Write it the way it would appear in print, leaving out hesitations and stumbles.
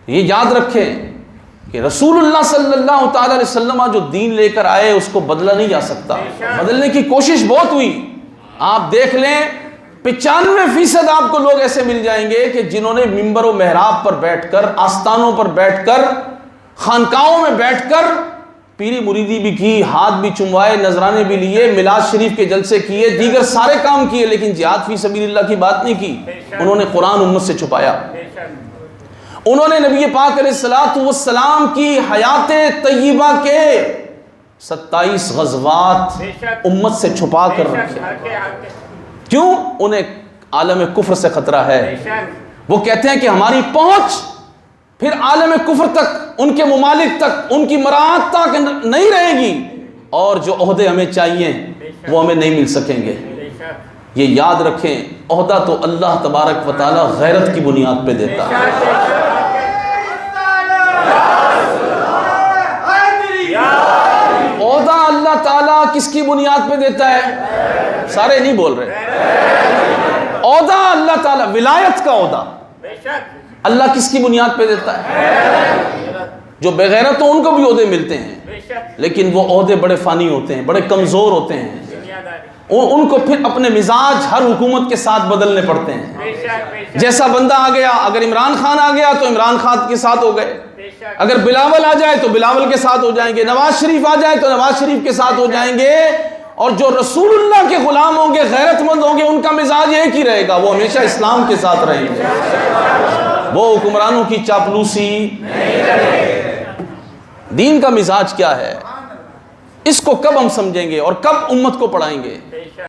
یہ یاد رکھیں کہ رسول اللہ صلی اللہ تعالی علیہ وسلم جو دین لے کر آئے اس کو بدلا نہیں جا سکتا. بدلنے کی کوشش بہت ہوئی. آپ دیکھ لیں 95% آپ کو لوگ ایسے مل جائیں گے کہ جنہوں نے ممبر و محراب پر بیٹھ کر، آستانوں پر بیٹھ کر، خانقاہوں میں بیٹھ کر پیری مریدی بھی کی، ہاتھ بھی چموائے، نذرانے بھی لیے، میلاد شریف کے جلسے کیے، دیگر سارے کام کیے، لیکن جہاد فی سبیل اللہ کی بات نہیں کی. انہوں نے قرآن امت سے چھپایا. انہوں نے نبی پاک علیہ السلام کی حیات طیبہ کے 27 غزوات امت سے چھپا کر رکھے. کیوں؟ انہیں عالم کفر سے خطرہ ہے. وہ کہتے ہیں کہ ہماری پہنچ پھر عالم کفر تک، ان کے ممالک تک، ان کی مراعات تک نہیں رہے گی، اور جو عہدے ہمیں چاہیے وہ ہمیں نہیں مل سکیں گے. یہ یاد رکھیں، عہدہ تو اللہ تبارک و تعالی غیرت کی بنیاد پہ دیتا ہے. عہدہ اللہ تعالیٰ کس کی بنیاد پہ دیتا ہے؟ سارے نہیں بول رہے. عہدہ اللہ تعالیٰ، ولایت کا عہدہ اللہ کس کی بنیاد پہ دیتا ہے؟ جو بغیرت ہو ان کو بھی عہدے ملتے ہیں، لیکن وہ عہدے بڑے فانی ہوتے ہیں، بڑے کمزور ہوتے ہیں. ان کو پھر اپنے مزاج ہر حکومت کے ساتھ بدلنے پڑتے ہیں. جیسا بندہ آ گیا، اگر عمران خان آ گیا تو عمران خان کے ساتھ ہو گئے، اگر بلاول آ جائے تو بلاول کے ساتھ ہو جائیں گے، نواز شریف آ جائے تو نواز شریف کے ساتھ ہو جائیں گے. اور جو رسول اللہ کے غلام ہوں گے، غیرت مند ہوں گے، ان کا مزاج ایک ہی رہے گا، وہ ہمیشہ اسلام کے ساتھ رہیں گے. وہ حکمرانوں کی چاپلوسی نہیں کریں گے. دین کا مزاج کیا ہے، اس کو کب ہم سمجھیں گے اور کب امت کو پڑھائیں گے؟